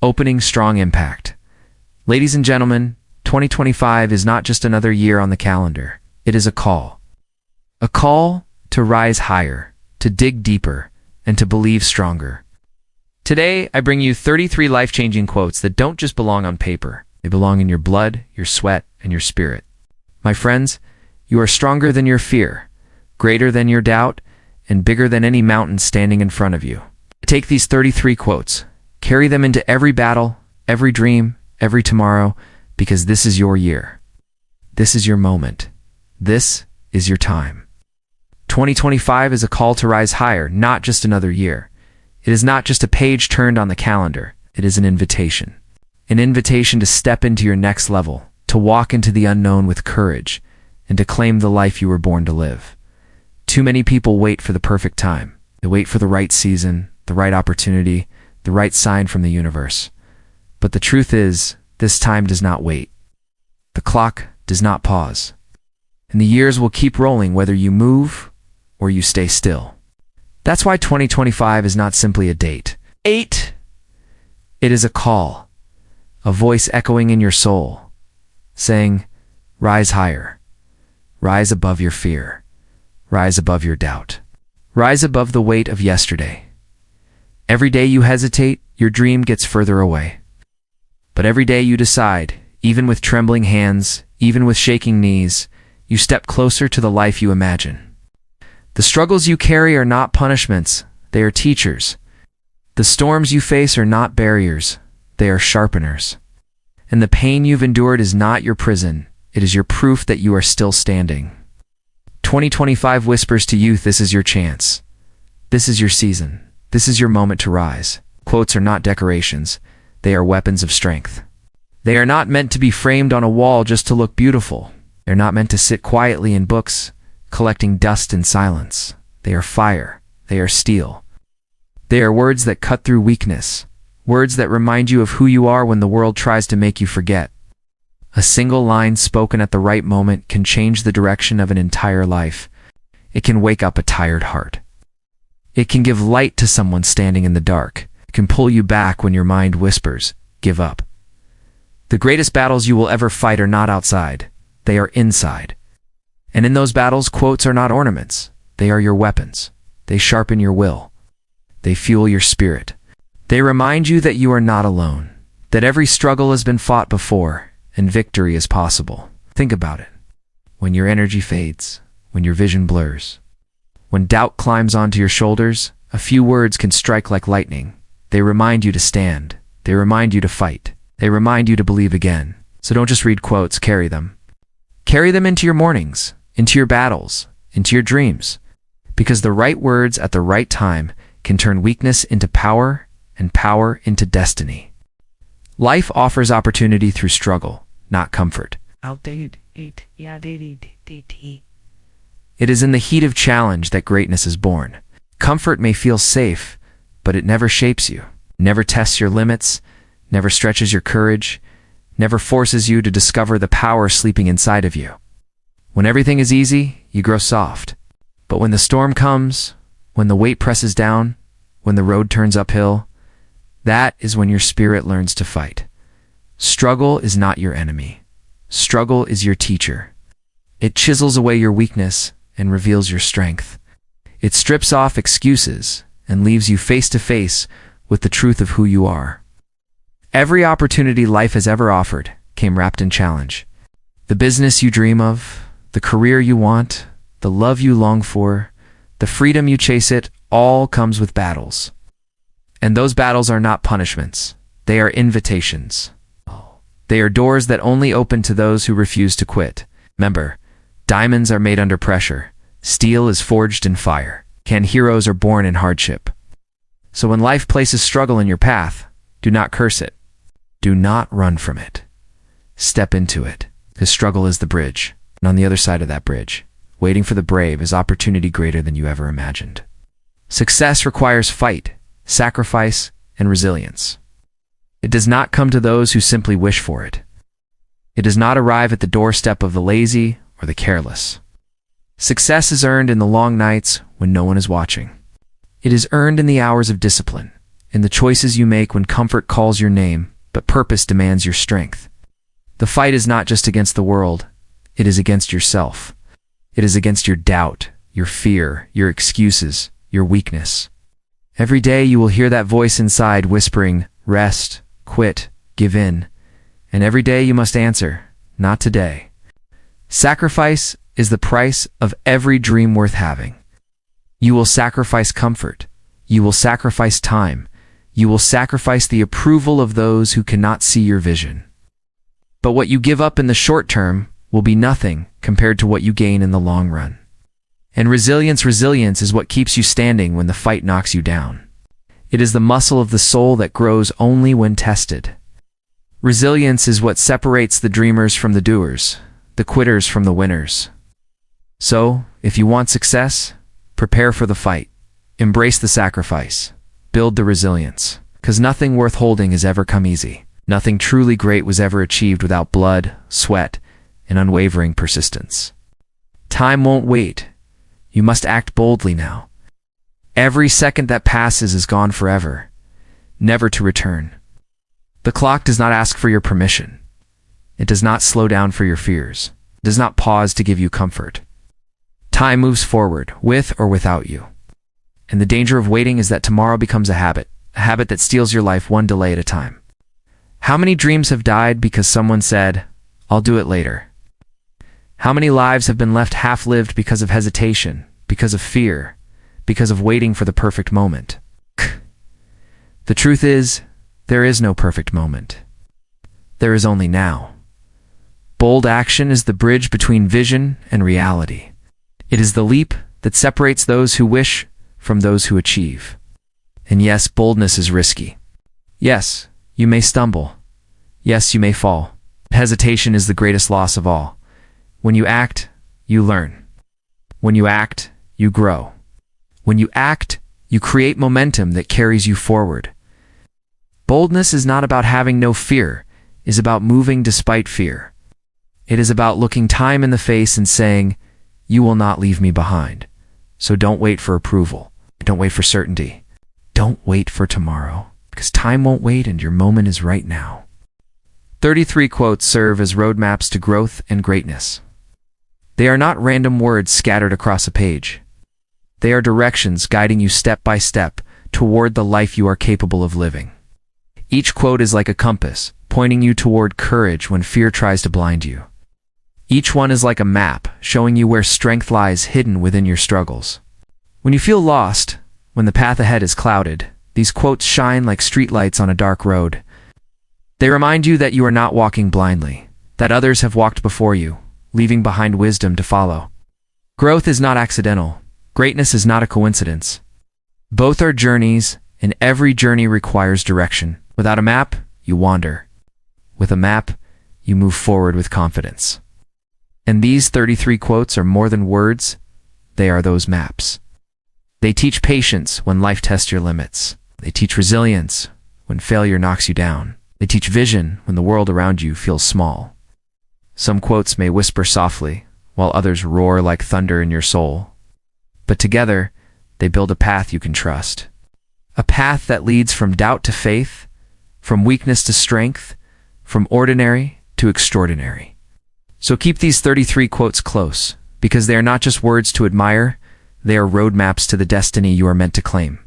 Opening strong impact. Ladies and gentlemen, 2025 is not just another year on the calendar. It is a call. A call to rise higher, to dig deeper, and to believe stronger. Today, I bring you 33 life-changing quotes that don't just belong on paper. They belong in your blood, your sweat, and your spirit. My friends, you are stronger than your fear, greater than your doubt, and bigger than any mountain standing in front of you. Take these 33 quotes, carry them into every battle, every dream, every tomorrow, because this is your year. This is your moment. This is your time. 2025 is a call to rise higher, not just another year. It is not just a page turned on the calendar. It is an invitation. An invitation to step into your next level, to walk into the unknown with courage, and to claim the life you were born to live. Too many people wait for the perfect time. They wait for the right season, the right opportunity, the right sign from the universe. But the truth is, this time does not wait. The clock does not pause. And the years will keep rolling whether you move or you stay still. That's why 2025 is not simply a date. It is a call, a voice echoing in your soul, saying, rise higher, rise above your fear, rise above your doubt, rise above the weight of yesterday. Every day you hesitate, your dream gets further away. But every day you decide, even with trembling hands, even with shaking knees, you step closer to the life you imagine. The struggles you carry are not punishments, they are teachers. The storms you face are not barriers, they are sharpeners. And the pain you've endured is not your prison, it is your proof that you are still standing. 2025 whispers to youth, this is your chance. This is your season. This is your moment to rise. Quotes are not decorations, they are weapons of strength. They are not meant to be framed on a wall just to look beautiful. They're not meant to sit quietly in books, collecting dust in silence. They are fire. They are steel. They are words that cut through weakness. Words that remind you of who you are when the world tries to make you forget. A single line spoken at the right moment can change the direction of an entire life. It can wake up a tired heart. It can give light to someone standing in the dark. It can pull you back when your mind whispers, give up. The greatest battles you will ever fight are not outside. They are inside. And in those battles, quotes are not ornaments. They are your weapons. They sharpen your will. They fuel your spirit. They remind you that you are not alone, that every struggle has been fought before, and victory is possible. Think about it. When your energy fades, when your vision blurs, when doubt climbs onto your shoulders, a few words can strike like lightning. They remind you to stand. They remind you to fight. They remind you to believe again. So don't just read quotes, carry them. Carry them into your mornings, into your battles, into your dreams, because the right words at the right time can turn weakness into power and power into destiny. Life offers opportunity through struggle, not comfort. It is in the heat of challenge that greatness is born. Comfort may feel safe, but it never shapes you, never tests your limits, never stretches your courage, never forces you to discover the power sleeping inside of you. When everything is easy, you grow soft. But when the storm comes, when the weight presses down, when the road turns uphill, that is when your spirit learns to fight. Struggle is not your enemy. Struggle is your teacher. It chisels away your weakness and reveals your strength. It strips off excuses and leaves you face to face with the truth of who you are. Every opportunity life has ever offered came wrapped in challenge. The business you dream of, the career you want, the love you long for, the freedom you chase, it all comes with battles. And those battles are not punishments. They are invitations. They are doors that only open to those who refuse to quit. Remember, diamonds are made under pressure. Steel is forged in fire. Heroes are born in hardship. So when life places struggle in your path, do not curse it. Do not run from it. Step into it, because struggle is the bridge. And on the other side of that bridge, waiting for the brave, is opportunity greater than you ever imagined. Success requires fight, sacrifice, and resilience. It does not come to those who simply wish for it. It does not arrive at the doorstep of the lazy or the careless. Success is earned in the long nights when no one is watching. It is earned in the hours of discipline, in the choices you make when comfort calls your name, but purpose demands your strength. The fight is not just against the world, it is against yourself. It is against your doubt, your fear, your excuses, your weakness. Every day you will hear that voice inside whispering, rest, quit, give in. And every day you must answer, not today. Sacrifice is the price of every dream worth having. You will sacrifice comfort. You will sacrifice time. You will sacrifice the approval of those who cannot see your vision. But what you give up in the short term will be nothing compared to what you gain in the long run. And resilience is what keeps you standing when the fight knocks you down. It is the muscle of the soul that grows only when tested. Resilience is what separates the dreamers from the doers, the quitters from the winners. So, if you want success, prepare for the fight. Embrace the sacrifice. Build the resilience. 'Cause nothing worth holding has ever come easy. Nothing truly great was ever achieved without blood, sweat, and unwavering persistence. Time won't wait. You must act boldly now. Every second that passes is gone forever, never to return. The clock does not ask for your permission. It does not slow down for your fears. It does not pause to give you comfort. Time moves forward, with or without you. And the danger of waiting is that tomorrow becomes a habit that steals your life one delay at a time. How many dreams have died because someone said, "I'll do it later"? How many lives have been left half-lived because of hesitation, because of fear, because of waiting for the perfect moment? The truth is, there is no perfect moment. There is only now. Bold action is the bridge between vision and reality. It is the leap that separates those who wish from those who achieve. And yes, boldness is risky. Yes, you may stumble. Yes, you may fall. Hesitation is the greatest loss of all. When you act, you learn. When you act, you grow. When you act, you create momentum that carries you forward. Boldness is not about having no fear. It is about moving despite fear. It is about looking time in the face and saying, "You will not leave me behind." So don't wait for approval. Don't wait for certainty. Don't wait for tomorrow, because time won't wait and your moment is right now. 33 quotes serve as roadmaps to growth and greatness. They are not random words scattered across a page. They are directions guiding you step by step toward the life you are capable of living. Each quote is like a compass, pointing you toward courage when fear tries to blind you. Each one is like a map, showing you where strength lies hidden within your struggles. When you feel lost, when the path ahead is clouded, these quotes shine like streetlights on a dark road. They remind you that you are not walking blindly, that others have walked before you, leaving behind wisdom to follow. Growth is not accidental. Greatness is not a coincidence. Both are journeys, and every journey requires direction. Without a map, you wander. With a map, you move forward with confidence. And these 33 quotes are more than words, they are those maps. They teach patience when life tests your limits. They teach resilience when failure knocks you down. They teach vision when the world around you feels small. Some quotes may whisper softly, while others roar like thunder in your soul. But together, they build a path you can trust. A path that leads from doubt to faith, from weakness to strength, from ordinary to extraordinary. So keep these 33 quotes close, because they are not just words to admire, they are roadmaps to the destiny you are meant to claim.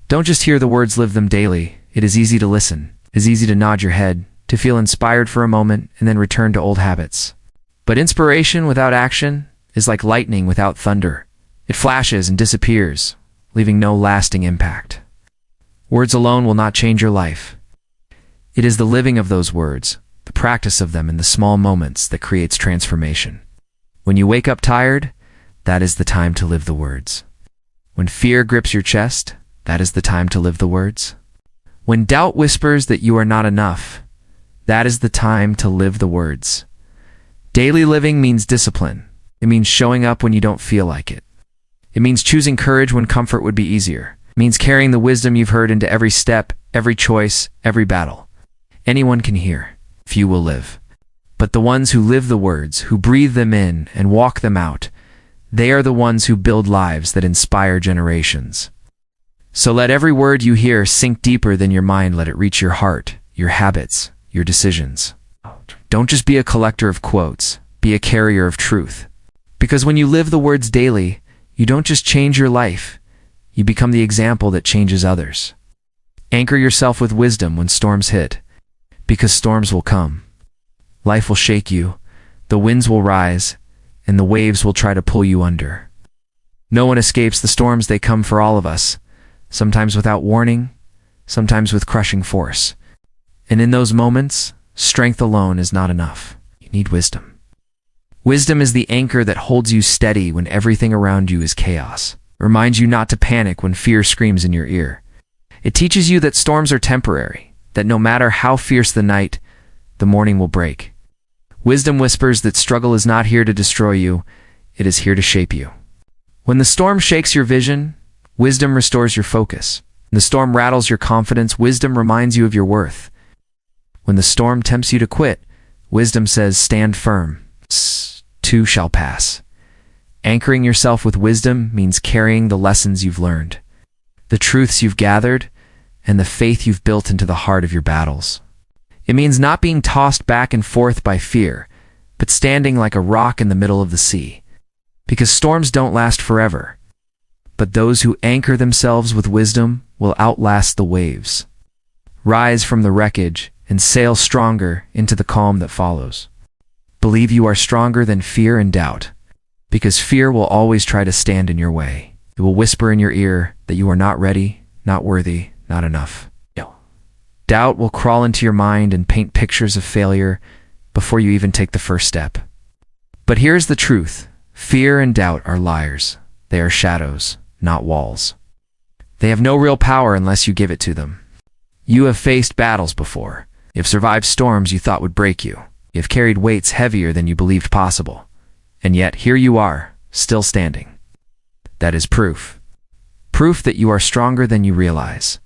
Don't just hear the words, live them daily. It is easy to listen. It is easy to nod your head, to feel inspired for a moment, and then return to old habits. But inspiration without action is like lightning without thunder. It flashes and disappears, leaving no lasting impact. Words alone will not change your life. It is the living of those words, the practice of them in the small moments that creates transformation. When you wake up tired, that is the time to live the words. When fear grips your chest, that is the time to live the words. When doubt whispers that you are not enough, that is the time to live the words. Daily living means discipline. It means showing up when you don't feel like it. It means choosing courage when comfort would be easier. It means carrying the wisdom you've heard into every step, every choice, every battle. Anyone can hear. Few will live. But the ones who live the words, who breathe them in and walk them out, they are the ones who build lives that inspire generations. So let every word you hear sink deeper than your mind. Let it reach your heart, your habits, your decisions. Don't just be a collector of quotes, be a carrier of truth. Because when you live the words daily, you don't just change your life, you become the example that changes others. Anchor yourself with wisdom when storms hit, because storms will come. Life will shake you, the winds will rise, and the waves will try to pull you under. No one escapes the storms. They come for all of us, sometimes without warning, sometimes with crushing force. And in those moments, strength alone is not enough. You need wisdom. Wisdom is the anchor that holds you steady when everything around you is chaos. It reminds you not to panic when fear screams in your ear. It teaches you that storms are temporary, that no matter how fierce the night, the morning will break. Wisdom whispers that struggle is not here to destroy you, it is here to shape you. When the storm shakes your vision, wisdom restores your focus. When the storm rattles your confidence, wisdom reminds you of your worth. When the storm tempts you to quit, wisdom says, stand firm. This too shall pass. Anchoring yourself with wisdom means carrying the lessons you've learned, the truths you've gathered, and the faith you've built into the heart of your battles. It means not being tossed back and forth by fear, but standing like a rock in the middle of the sea. Because storms don't last forever, but those who anchor themselves with wisdom will outlast the waves. Rise from the wreckage and sail stronger into the calm that follows. Believe you are stronger than fear and doubt, because fear will always try to stand in your way. It will whisper in your ear that you are not ready, not worthy, not enough. Doubt will crawl into your mind and paint pictures of failure before you even take the first step. But here's the truth. Fear and doubt are liars. They are shadows, not walls. They have no real power unless you give it to them. You have faced battles before. You have survived storms you thought would break you. You have carried weights heavier than you believed possible. And yet, here you are, still standing. That is proof. Proof that you are stronger than you realize.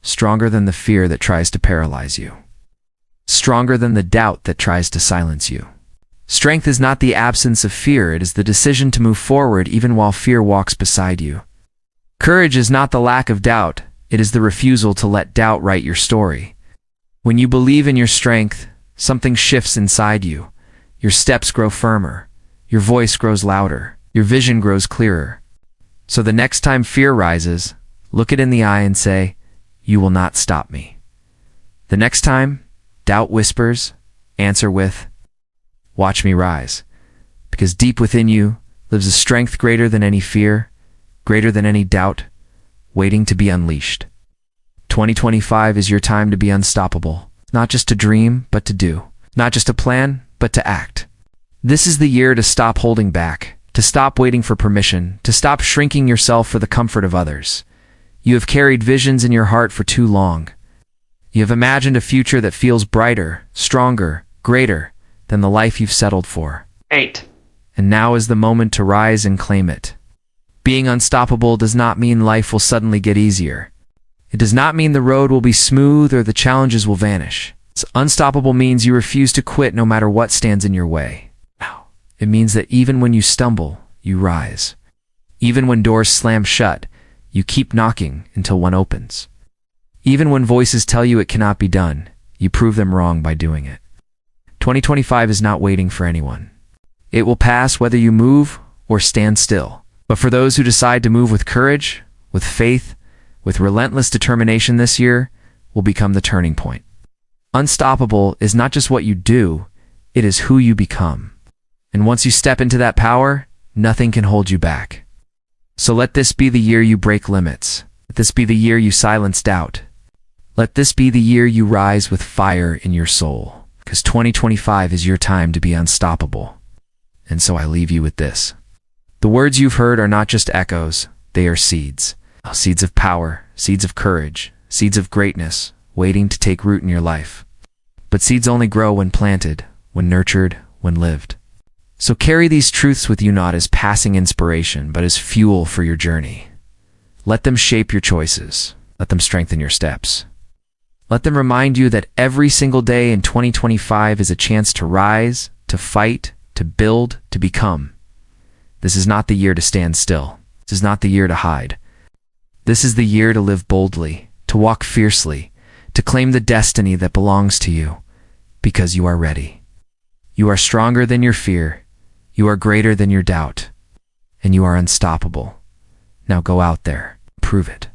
Stronger than the fear that tries to paralyze you. Stronger than the doubt that tries to silence you. Strength is not the absence of fear, it is the decision to move forward even while fear walks beside you. Courage is not the lack of doubt, it is the refusal to let doubt write your story. When you believe in your strength, something shifts inside you. Your steps grow firmer, your voice grows louder, your vision grows clearer. So the next time fear rises, look it in the eye and say, you will not stop me. The next time doubt whispers, answer with, watch me rise. Because deep within you lives a strength greater than any fear, greater than any doubt, waiting to be unleashed. 2025 is your time to be unstoppable. Not just to dream, but to do. Not just to plan, but to act. This is the year to stop holding back, to stop waiting for permission, to stop shrinking yourself for the comfort of others. You have carried visions in your heart for too long. You have imagined a future that feels brighter, stronger, greater than the life you've settled for. 8. And now is the moment to rise and claim it. Being unstoppable does not mean life will suddenly get easier. It does not mean the road will be smooth or the challenges will vanish. Unstoppable means you refuse to quit no matter what stands in your way. It means that even when you stumble, you rise. Even when doors slam shut, you keep knocking until one opens. Even when voices tell you it cannot be done, you prove them wrong by doing it. 2025 is not waiting for anyone. It will pass whether you move or stand still. But for those who decide to move with courage, with faith, with relentless determination, this year will become the turning point. Unstoppable is not just what you do, it is who you become. And once you step into that power, nothing can hold you back. So let this be the year you break limits. Let this be the year you silence doubt. Let this be the year you rise with fire in your soul. Because 2025 is your time to be unstoppable. And so I leave you with this. The words you've heard are not just echoes, they are seeds. Seeds of power, seeds of courage, seeds of greatness, waiting to take root in your life. But seeds only grow when planted, when nurtured, when lived. So carry these truths with you not as passing inspiration, but as fuel for your journey. Let them shape your choices. Let them strengthen your steps. Let them remind you that every single day in 2025 is a chance to rise, to fight, to build, to become. This is not the year to stand still. This is not the year to hide. This is the year to live boldly, to walk fiercely, to claim the destiny that belongs to you, because you are ready. You are stronger than your fear, you are greater than your doubt, and you are unstoppable. Now go out there, prove it.